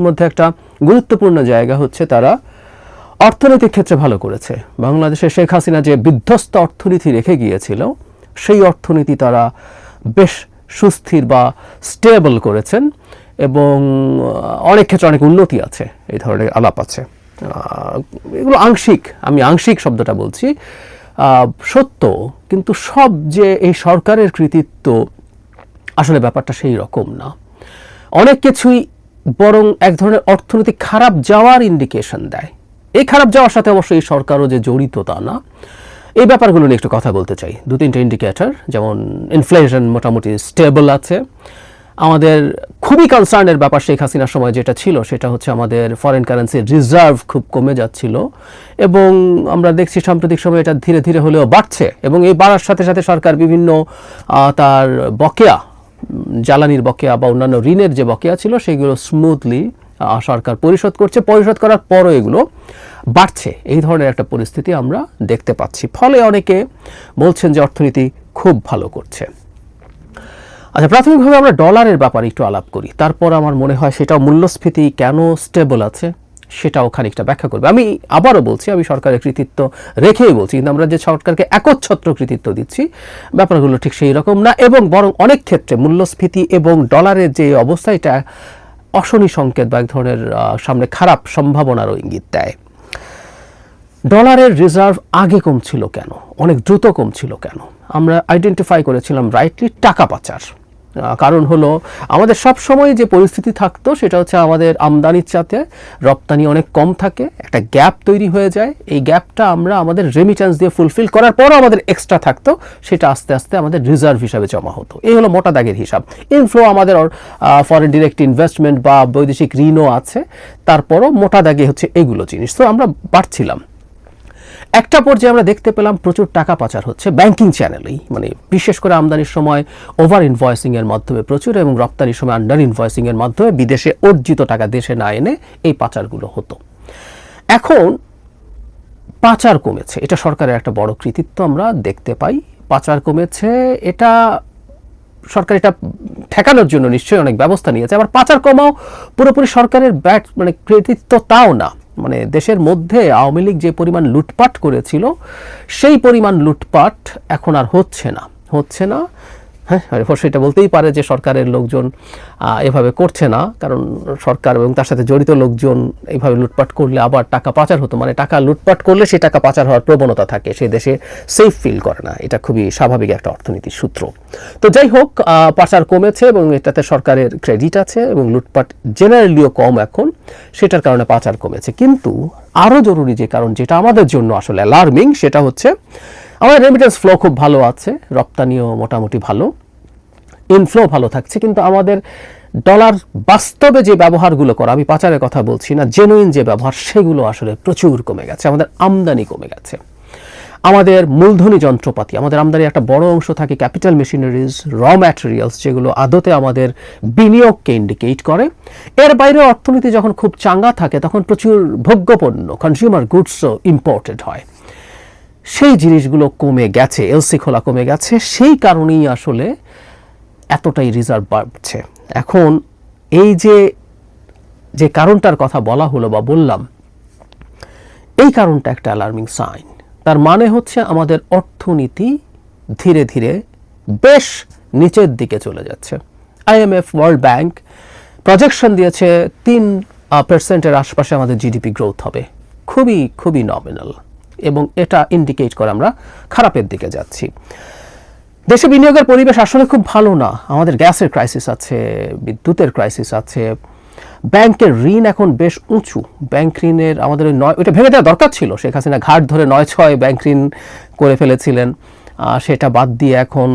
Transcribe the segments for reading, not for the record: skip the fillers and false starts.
মধ্যে একটা গুরুত্বপূর্ণ জায়গা হচ্ছে তারা অর্থনৈতিক ক্ষেত্রে ভালো করেছে। বাংলাদেশে শেখ হাসিনা যে বিধ্বস্ত অর্থনীতি রেখে গিয়েছিল সেই অর্থনীতি তারা বেশ সুস্থির বা স্টেবল করেছেন এবং অনেক ক্ষেত্রে অনেক উন্নতি আছে, এই ধরনের আলাপ আছে। এগুলো আংশিক, আমি আংশিক শব্দটা বলছি, সত্য, কিন্তু সব যে এই সরকারের কৃতিত্ব আসলে ব্যাপারটা সেই রকম না। অনেক কিছুই বরং এক ধরনের অর্থনৈতিক খারাপ যাওয়ার ইন্ডিকেশন দেয়। এই খারাপ যাওয়ার সাথে অবশ্যই এই সরকারও যে জড়িত তা না। এই ব্যাপারগুলো নিয়ে একটু কথা বলতে চাই। 2-3টা ইন্ডিকেটর, যেমন ইনফ্লেশন মোটামুটি স্টেবল আছে। আমাদের খুবই কনসার্নের ব্যাপার শেখ হাসিনার সময় যেটা ছিল সেটা হচ্ছে আমাদের ফরেন কারেন্সির রিজার্ভ খুব কমে যাচ্ছিল এবং আমরা দেখছি সাম্প্রতিক সময়ে এটা ধীরে ধীরে হলেও বাড়ছে এবং এই বাড়ার সাথে সাথে সরকার বিভিন্ন তার বকেয়া, জ্বালানির বকেয়া বা অন্যান্য ঋণের যে বকেয়া ছিল সেগুলো স্মুথলি সরকার পরিশোধ করছে। পরিশোধ করার পরও এগুলো বাড়ছে, এই ধরনের একটা পরিস্থিতি আমরা দেখতে পাচ্ছি। ফলে অনেকে বলছেন যে অর্থনীতি খুব ভালো করছে। আচ্ছা, প্রাথমিকভাবে আমরা ডলারের ব্যাপারে একটু আলাপ করি, তারপর আমার মনে হয় সেটাও মূল্যস্ফীতি কেন স্টেবল আছে সেটাও খানিকটা ব্যাখ্যা করবে। আমি আবারও বলছি, আমি সরকারের কৃতিত্ব রেখেই বলছি, কিন্তু আমরা যে সরকারকে একচ্ছত্র কৃতিত্ব দিচ্ছি ব্যাপারগুলো ঠিক সেই রকম না, এবং বরং অনেক ক্ষেত্রে মূল্যস্ফীতি এবং ডলারের যে অবস্থা এটা অশনি সংকেত বা এক ধরনের সামনে খারাপ সম্ভাবনারও ইঙ্গিত দেয়। ডলারের রিজার্ভ আগে কম ছিল কেন, অনেক দ্রুত কম ছিল কেন? আমরা আইডেন্টিফাই করেছিলাম রাইটলি টাকা পাচার। কারণ হলো আমাদের সব সময় যে পরিস্থিতি থাকতো সেটা হচ্ছে আমাদের আমদানির সাথে রপ্তানি অনেক কম থাকে, একটা গ্যাপ তৈরি হয়ে যায়। এই গ্যাপটা আমরা আমাদের রেমিটেন্স দিয়ে ফুলফিল করার পরও আমাদের এক্সট্রা থাকতো, সেটা আস্তে আস্তে আমাদের রিজার্ভ হিসাবে জমা হতো। এই হলো মোটা দাগের হিসাব। ইনফ্লো আমাদের ফরেন ডিরেক্ট ইনভেস্টমেন্ট বা বৈদেশিক ঋণও আছে, তারপরও মোটা দাগে হচ্ছে এগুলো জিনিস। তো আমরা বাড়ছিলাম। একটা পর্যায়ে আমরা দেখতে পেলাম প্রচুর টাকা পাচার হচ্ছে ব্যাংকিং চ্যানেলেই, মানে বিশেষ করে আমদানির সময় ওভার ইনভয়েসিং এর মাধ্যমে প্রচুর এবং রপ্তানির সময় আন্ডার ইনভয়েসিং এর মাধ্যমে বিদেশে অর্জিত টাকা দেশে না এনে এই পাচারগুলো হতো। এখন পাচার কমেছে, এটা সরকারের একটা বড় কৃতিত্ব আমরা দেখতে পাই। পাচার কমেছে, এটা সরকার এটা ঠেকানোর জন্য নিশ্চয়ই অনেক ব্যবস্থা নিয়েছে। আবার পাচার কমাও পুরোপুরি সরকারের মানে কৃতিত্ব তাও না। মানে দেশের মধ্যে আওয়ামী লীগ যে পরিমাণ লুটপাট করেছিল সেই পরিমাণ লুটপাট এখন আর হচ্ছে না। হ্যাঁ, সেটা বলতেই পারে যে সরকারের লোকজন এভাবে করছে না, কারণ সরকার এবং তার সাথে জড়িত লোকজন এইভাবে লুটপাট করলে আবার টাকা পাচার হতো। মানে টাকা লুটপাট করলে সেই টাকা পাচার হওয়ার প্রবণতা থাকে, সেই দেশে সেফ ফিল করে না। এটা খুবই স্বাভাবিক একটা অর্থনীতির সূত্র। তো যাই হোক, পাচার কমেছে এবং এটাতে সরকারের ক্রেডিট আছে এবং লুটপাট জেনারেলিও কম এখন, সেটার কারণে পাচার কমেছে। কিন্তু আরও জরুরি যে কারণ, যেটা আমাদের জন্য আসলে অ্যালার্মিং, সেটা হচ্ছে আমাদের রেমিটেন্স ফ্লো খুব ভালো আছে, রপ্তানিও মোটামুটি ভালো, ইনফ্লো ভালো থাকছে, কিন্তু আমাদের ডলার বাস্তবে যে ব্যবহারগুলো করা, আমি পাচারের কথা বলছি না, জেনুইন যে ব্যবহার, সেগুলো আসলে প্রচুর কমে গেছে। আমাদের আমদানি কমে গেছে। আমাদের মূলধনী যন্ত্রপাতি, আমাদের আমদানির একটা বড় অংশ থাকে ক্যাপিটাল মেশিনারিজ, র ম্যাটেরিয়ালস, যেগুলো আদতে আমাদের বিনিয়োগকে ইন্ডিকেট করে। এর বাইরে অর্থনীতি যখন খুব চাঙ্গা থাকে তখন প্রচুর ভোগ্যপণ্য, কনজিউমার গুডসও ইম্পোর্টেড হয়। সেই জিনিসগুলো কমে গেছে, এলসি খোলা কমে গেছে, সেই কারণেই আসলে এতটাই রিজার্ভ বাড়ছে। এখন এই যে কারণটার কথা বলা হলো বা বললাম, এই কারণটা একটা অ্যালার্মিং সাইন। তার মানে হচ্ছে আমাদের অর্থনীতি ধীরে ধীরে বেশ নিচের দিকে চলে যাচ্ছে। আইএমএফ, ওয়ার্ল্ড ব্যাংক প্রজেকশন দিয়েছে 3% আশপাশে আমাদের জিডিপি গ্রোথ হবে, খুবই খুবই নমিনাল, এবং এটা ইন্ডিকেট করে আমরা খারাপের দিকে যাচ্ছি। দেশে বিনিয়োগের পরিবেশ আসলে খুব ভালো না। আমাদের গ্যাসের ক্রাইসিস আছে, বিদ্যুতের ক্রাইসিস আছে, ব্যাংকের ঋণ এখন বেশ উঁচু। ব্যাংক ঋণের আমাদের ওইটা ভেঙে দেওয়া দরকার ছিল, শেখ হাসিনা ঘাট ধরে 9-6 ব্যাংক ঋণ করে ফেলেছিলেন, সেটা বাদ দিয়ে এখন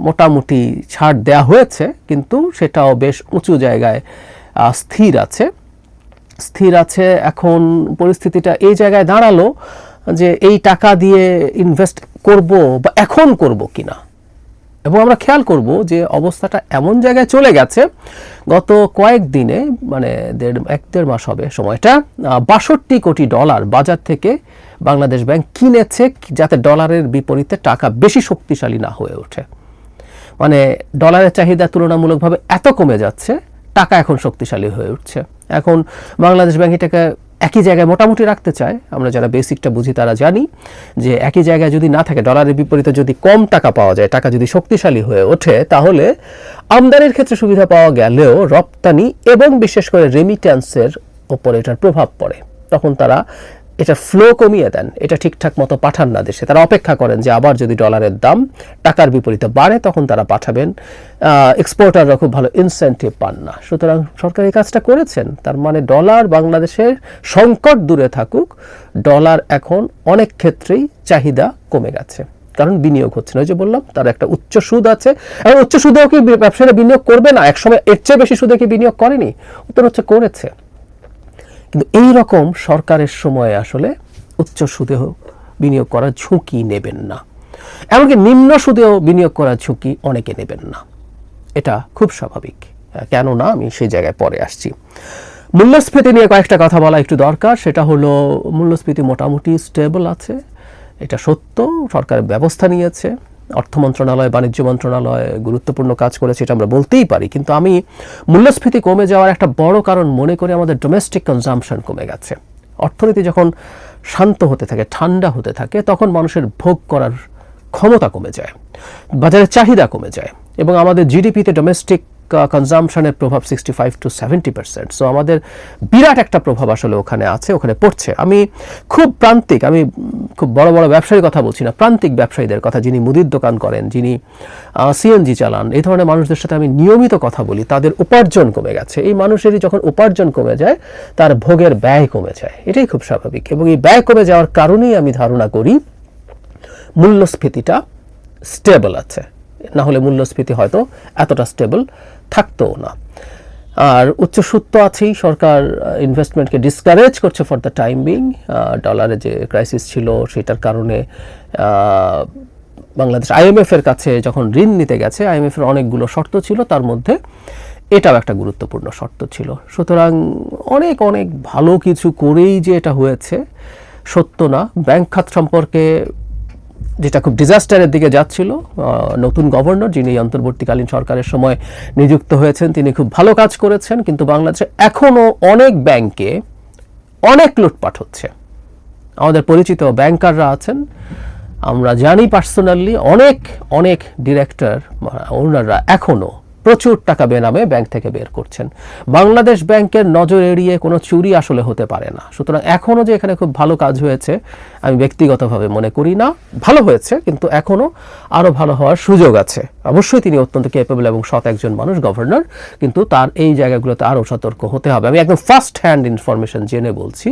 মোটামুটি ছাড় দেয়া হয়েছে, কিন্তু সেটাও বেশ উঁচু জায়গায় স্থির আছে। এখন পরিস্থিতিটা এই জায়গায় দাঁড়ালো যে এই টাকা দিয়ে ইনভেস্ট করব বা এখন করব কিনা, এবং আমরা খেয়াল করব যে অবস্থাটা এমন জায়গায় চলে গেছে, গত কয়েকদিনে, মানে 1-1.5 মাস হবে সময়টা, $62 কোটি বাজার থেকে বাংলাদেশ ব্যাংক কিনেছে, যাতে ডলারের বিপরীতে টাকা বেশি শক্তিশালী না হয়ে ওঠে। মানে ডলারের চাহিদা তুলনামূলকভাবে এত কমে যাচ্ছে, টাকা এখন শক্তিশালী হয়ে উঠছে। এখন বাংলাদেশ ব্যাংক এটাকে একই জায়গায় মোটামুটি রাখতে চায়। আমরা যারা বেসিকটা বুঝি তারা জানি যে একই জায়গায় যদি না থাকে, ডলারের বিপরীতে যদি কম টাকা পাওয়া যায়, টাকা যদি শক্তিশালী হয়ে ওঠে, তাহলে আমদানির ক্ষেত্রে সুবিধা পাওয়া গেলেও রপ্তানি এবং বিশেষ করে রেমিট্যান্সের ওপর এটার প্রভাব পড়ে। তখন তারা এটা ফ্লো কমিয়ে দেন, এটা ঠিকঠাক মতো পাঠান না দেশে। তারা অপেক্ষা করেন যে আবার যদি ডলারের দাম টাকার বিপরীতে বাড়ে তখন তারা পাঠাবেন। এক্সপোর্টাররা খুব ভালো ইনসেন্টিভ পান না। সুতরাং সরকার এই কাজটা করেছেন। তার মানে ডলার, বাংলাদেশের সংকট দূরে থাকুক, ডলার এখন অনেক ক্ষেত্রেই চাহিদা কমে গেছে, কারণ বিনিয়োগ হচ্ছে না। ওই যে বললাম তার একটা উচ্চ সুদ আছে, আর উচ্চ সুদেও কি ব্যবসায়ীরা বিনিয়োগ করবে না? একসময় এর চেয়ে বেশি সুদে কি বিনিয়োগ করেনি? উত্তর হচ্ছে করেছে। কিন্তু এই রকম সরকারের সময়ে আসলে উচ্চ সুদেও বিনিয়োগ করার ঝুঁকি নেবেন না, এমনকি নিম্ন সুদেও বিনিয়োগ করার ঝুঁকি অনেকে নেবেন না। এটা খুব স্বাভাবিক। কেন না, আমি সেই জায়গায় পরে আসছি। মূল্যস্ফীতি নিয়ে কয়েকটা কথা বলা একটু দরকার। সেটা হলো মূল্যস্ফীতি মোটামুটি স্টেবল আছে, এটা সত্য। সরকার ব্যবস্থা নিয়েছে, অর্থ মন্ত্রণালয়, বাণিজ্য মন্ত্রণালয় গুরুত্বপূর্ণ কাজ করেছে, এটা আমরা বলতেই পারি। কিন্তু আমি মূল্যস্ফীতি কমে যাওয়ার একটা বড় কারণ মনে করি আমাদের ডোমেস্টিক কনজাম্পশন কমে গেছে। অর্থনীতি যখন শান্ত হতে থাকে, ঠান্ডা হতে থাকে, তখন মানুষের ভোগ করার ক্ষমতা কমে যায়, বাজারের চাহিদা কমে যায়, এবং আমাদের জিডিপিতে ডোমেস্টিক কনজাম্পশনের প্রভাব 65 to 70%। সো আমাদের বিরাট একটা প্রভাব আসলে ওখানে আছে, ওখানে পড়ছে। আমি খুব প্রান্তিক, আমি খুব বড় বড় ব্যবসায়ীর কথা বলছি না, প্রান্তিক ব্যবসায়ীদের কথা, যিনি মুদির দোকান করেন, যিনি সিএনজি চালান, এই ধরনের মানুষদের সাথে আমি নিয়মিত কথা বলি। তাদের উপার্জন কমে গেছে। এই মানুষেরই যখন উপার্জন কমে যায়, তার ভোগের ব্যয় কমে যায়, এটাই খুব স্বাভাবিক। এবং এই ব্যয় কমে যাওয়ার কারণেই আমি ধারণা করি মূল্যস্ফীতিটা স্টেবল আছে। না হলে মূল্যস্ফীতি হয়তো এতটা স্টেবল থাকতো না। আর উচ্চ সুদ তো আছেই, সরকার ইনভেস্টমেন্টকে ডিসকারেজ করছে ফর দ্য টাইম বিং। ডলারে যে ক্রাইসিস ছিল সেটার কারণে বাংলাদেশ আইএমএফ এর কাছে যখন ঋণ নিতে গেছে, আইএমএফ এর অনেকগুলো শর্ত ছিল, তার মধ্যে এটাও একটা গুরুত্বপূর্ণ শর্ত ছিল। সুতরাং অনেক অনেক ভালো কিছু করেই যে এটা হয়েছে সত্য না। ব্যাংক খাত সম্পর্কে যেটা খুব ডিজাস্টারের দিকে যাচ্ছিল, নতুন গভর্নর যিনি অন্তর্বর্তীকালীন সরকারের সময় নিযুক্ত হয়েছেন, তিনি খুব ভালো কাজ করেছেন। কিন্তু বাংলাদেশে এখনও অনেক ব্যাংকে অনেক লুটপাট হচ্ছে। আমাদের পরিচিত ব্যাংকাররা আছেন, আমরা জানি পার্সোনালি, অনেক অনেক ডিরেক্টর, ওনাররা এখনও প্রচুর টাকা বেনামে ব্যাংক থেকে বের করছেন। বাংলাদেশ ব্যাংকের নজর এড়িয়ে কোনো চুরি আসলে হতে পারে না। সুতরাং এখনও যে এখানে খুব ভালো কাজ হয়েছে আমি ব্যক্তিগতভাবে মনে করি না। ভালো হয়েছে, কিন্তু এখনও আরও ভালো হওয়ার সুযোগ আছে। অবশ্যই তিনি অত্যন্ত ক্যাপেবল এবং সৎ একজন মানুষ, গভর্নর, কিন্তু তার এই জায়গাগুলোতে আরও সতর্ক হতে হবে। আমি একদম ফার্স্ট হ্যান্ড ইনফরমেশন জেনে বলছি।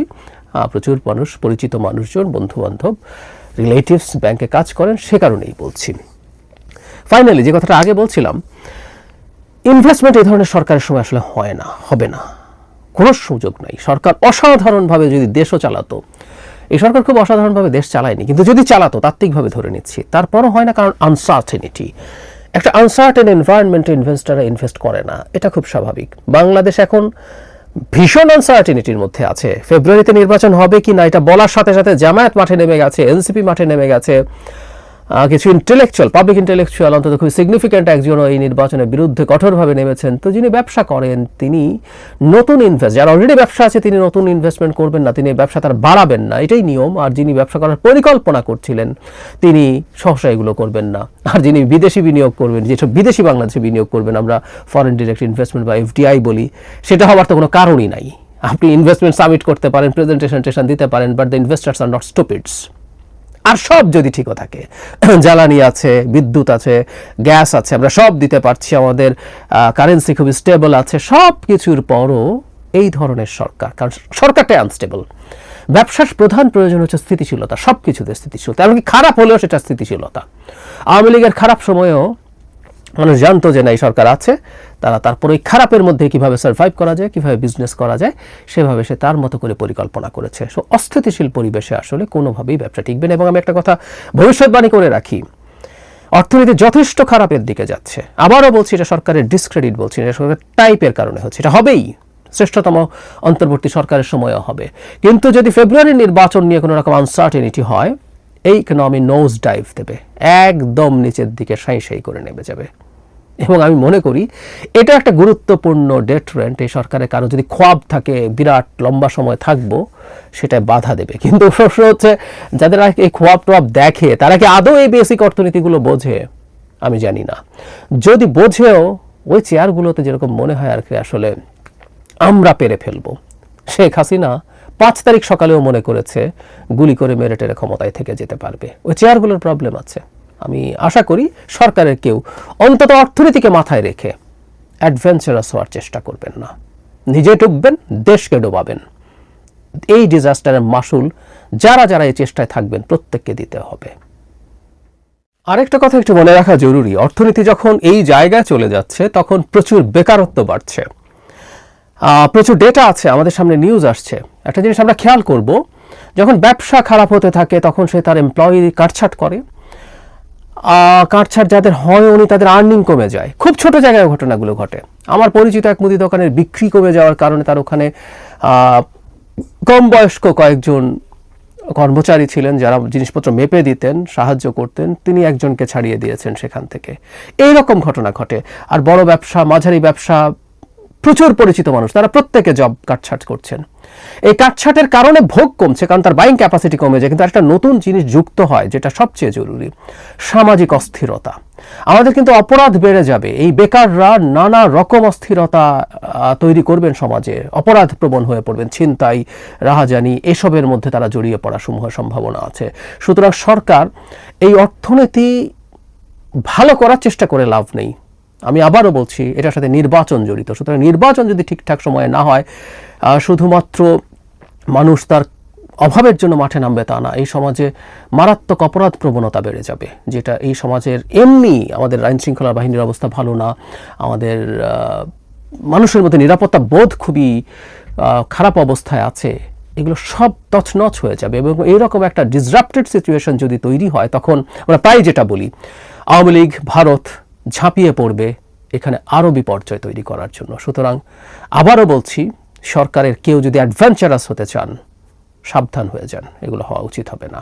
প্রচুর মানুষ, পরিচিত মানুষজন, বন্ধুবান্ধব, রিলেটিভস ব্যাংকে কাজ করেন, সে কারণেই বলছি। ফাইনালি যে কথাটা আগে বলছিলাম, ইনভেস্টমেন্ট এই ধরনের সরকারের সময় আসলে হয় না, হবে না, কোনো সুযোগ নাই। সরকার অসাধারণভাবে যদি দেশও চালাতো, এই সরকার খুব অসাধারণভাবে দেশ চালায়নি, কিন্তু যদি চালাতো, তাত্ত্বিকভাবে ধরে নিচ্ছি, তারপরও হয় না। কারণ আনসার্টেনিটি, একটা আনসার্টেন এনভায়রনমেন্টে ইনভেস্টাররা ইনভেস্ট করে না, এটা খুব স্বাভাবিক। বাংলাদেশ এখন ভীষণ আনসার্টেনিটির মধ্যে আছে। ফেব্রুয়ারিতে নির্বাচন হবে কি না এটা বলার সাথে সাথে জামায়াত মাঠে নেমে গেছে, এনসিপি মাঠে নেমে গেছে, কিছু ইন্টেলেকচুয়াল, পাবলিক ইন্টেলেকচুয়াল অন্তত খুব সিগনিফিক্যান্ট একজন এই নির্বাচনের বিরুদ্ধে কঠোরভাবে নেমেছেন। তো যিনি ব্যবসা করেন, তিনি নতুন যার অলরেডি ব্যবসা আছে, তিনি নতুন ইনভেস্টমেন্ট করবেন না, তিনি ব্যবসা তার বাড়াবেন না, এটাই নিয়ম। আর যিনি ব্যবসা করার পরিকল্পনা করছিলেন, তিনি সহসা এগুলো করবেন না। আর যিনি বিদেশি বিনিয়োগ করবেন, যেসব বিদেশি বাংলাদেশে বিনিয়োগ করবেন, আমরা ফরেন ডিরেক্ট ইনভেস্টমেন্ট বা এফডিআই বলি, সেটা হওয়ার তো কোনো কারণই নাই। আপনি ইনভেস্টমেন্ট সাবমিট করতে পারেন, প্রেজেন্টেশন দিতে পারেন, but the investors are not stupids. আর সব যদি ঠিকও থাকে, জ্বালানি আছে, বিদ্যুৎ আছে, গ্যাস আছে, আমরা সব দিতে পারছি, আমাদের কারেন্সি খুবই স্টেবল আছে, সব কিছুর পরও এই ধরনের সরকার, কারণ সরকারটাই আনস্টেবল। ব্যবসার প্রধান প্রয়োজন হচ্ছে স্থিতিশীলতা, সব কিছুতে স্থিতিশীলতা, এমনকি খারাপ হলেও সেটা স্থিতিশীলতা। আওয়ামী লীগের খারাপ সময়েও মানুষ জানতো যে না, এই সরকার আছে, তারা তারপর ওই খারাপের মধ্যে কিভাবে সার্ভাইভ করা যায়, কিভাবে বিজনেস করা যায়, সেভাবে সে তার মতো করে পরিকল্পনা করেছে। সো অস্থিতিশীল পরিবেশে আসলে কোনোভাবেই ব্যবসা টিকবে না। এবং আমি একটা কথা ভবিষ্যৎবাণী করে রাখি, অর্থনীতি যথেষ্ট খারাপের দিকে যাচ্ছে। আবারও বলছি, এটা সরকারের ডিসক্রেডিট বলছি, এটা সরকারের টাইপের কারণে হচ্ছে, এটা হবেই, শ্রেষ্ঠতম অন্তর্বর্তী সরকারের সময়ও হবে। কিন্তু যদি ফেব্রুয়ারির নির্বাচন নিয়ে কোনো রকম আনসার্টেনিটি হয়, এই ইকোনমি নোজ ডাইভ দেবে, একদম নিচের দিকে সাঁই সাঁই করে নেমে যাবে। এবং আমি মনে করি এটা একটা গুরুত্বপূর্ণ ডেটরেন্ট। এই সরকারের কারো যদি খোয়াব থাকে বিরাট লম্বা সময় থাকবো, সেটাই বাধা দেবে। কিন্তু প্রশ্ন হচ্ছে যাদের এই খোয়াব টোয়াব দেখে তারা কি আদৌ এই বেসিক অর্থনীতিগুলো বোঝে? আমি জানি না। যদি বোঝেও ওই চেয়ারগুলোতে যেরকম মনে হয় আর কি আসলে আমরা পেরে ফেলবো। শেখ হাসিনা 5 তারিখ সকালেও মনে করেছে গুলি করে মেরে টেরে ক্ষমতায় থেকে যেতে পারবে। ওই চেয়ারগুলোর প্রবলেম আছে। আমি আশা করি সরকারের কেউ অন্তত অর্থনীতিকে মাথায় রেখে অ্যাডভেঞ্চারাস হওয়ার চেষ্টা করবেন না। নিজে ডুববেন, দেশকে ডোবাবেন। এই ডিজাস্টারের মাসুল যারা যারা এই চেষ্টায় থাকবেন প্রত্যেককে দিতে হবে। আরেকটা কথা একটু মনে রাখা জরুরি, অর্থনীতি যখন এই জায়গায় চলে যাচ্ছে তখন প্রচুর বেকারত্ব বাড়ছে। প্রচুর ডেটা আছে, আমাদের সামনে নিউজ আসছে। একটা জিনিস আমরা খেয়াল করব, যখন ব্যবসা খারাপ হতে থাকে তখন সে তার এমপ্লয়ি কাটছাট করে। কাটছাট যাদের হয় উনি তাদের আর্নিং কমে যায়। খুব ছোট জায়গায় ঘটনাগুলো ঘটে। আমার পরিচিত এক মুদি দোকানের বিক্রি কমে যাওয়ার কারণে তার ওখানে কম বয়স্ক কয়েকজন কর্মচারী ছিলেন যারা জিনিসপত্র মেপে দিতেন, সাহায্য করতেন, তিনি একজনকে ছাড়িয়ে দিয়েছেন সেখান থেকে। এইরকম ঘটনা ঘটে। আর বড় ব্যবসা, মাঝারি ব্যবসা, প্রচুর পরিচিত মানুষ তারা প্রত্যেকে জব কাটছাট করছেন। এই কাটছাটের কারণে ভোগ কমছে, কারণ তার বাইং ক্যাপাসিটি কমে যায়। কিন্তু একটা নতুন জিনিস যুক্ত হয় যেটা সবচেয়ে জরুরি, সামাজিক অস্থিরতা। আমাদের কিন্তু অপরাধ বেড়ে যাবে। এই বেকাররা নানা রকম অস্থিরতা তৈরি করবেন সমাজে, অপরাধ প্রবণ হয়ে পড়বেন, ছিনতাই, রাহাজানি, এসবের মধ্যে তারা জড়িয়ে পড়ার সমূহ সম্ভাবনা আছে। সুতরাং সরকার এই অর্থনীতি ভালো করার চেষ্টা করে লাভ নেই। আমি আবারও বলছি, এটার সাথে নির্বাচন জড়িত। সুতরাং নির্বাচন যদি ঠিকঠাক সময়ে না হয়, শুধুমাত্র মানুষ তার অভাবের জন্য মাঠে নামবে তা না, এই সমাজে মারাত্মক অপরাধ প্রবণতা বেড়ে যাবে, যেটা এই সমাজের এমনি আমাদের আইন শৃঙ্খলা বাহিনীর অবস্থা ভালো না, আমাদের মানুষের মধ্যে নিরাপত্তা বোধ খুবই খারাপ অবস্থায় আছে। এগুলো সব তছনছ হয়ে যাবে। এবং এইরকম একটা ডিসরাপ্টেড সিচুয়েশন যদি তৈরি হয়, তখন আমরা প্রায় যেটা বলি, আওয়ামী লীগ, ভারত ঝাঁপিয়ে পড়বে এখানে আরও বিপর্যয় তৈরি করার জন্য। সুতরাং আবারও বলছি, সরকারের কেউ যদি অ্যাডভেঞ্চারাস হতে চান, সাবধান হয়ে যান, এগুলো হওয়া উচিত হবে না।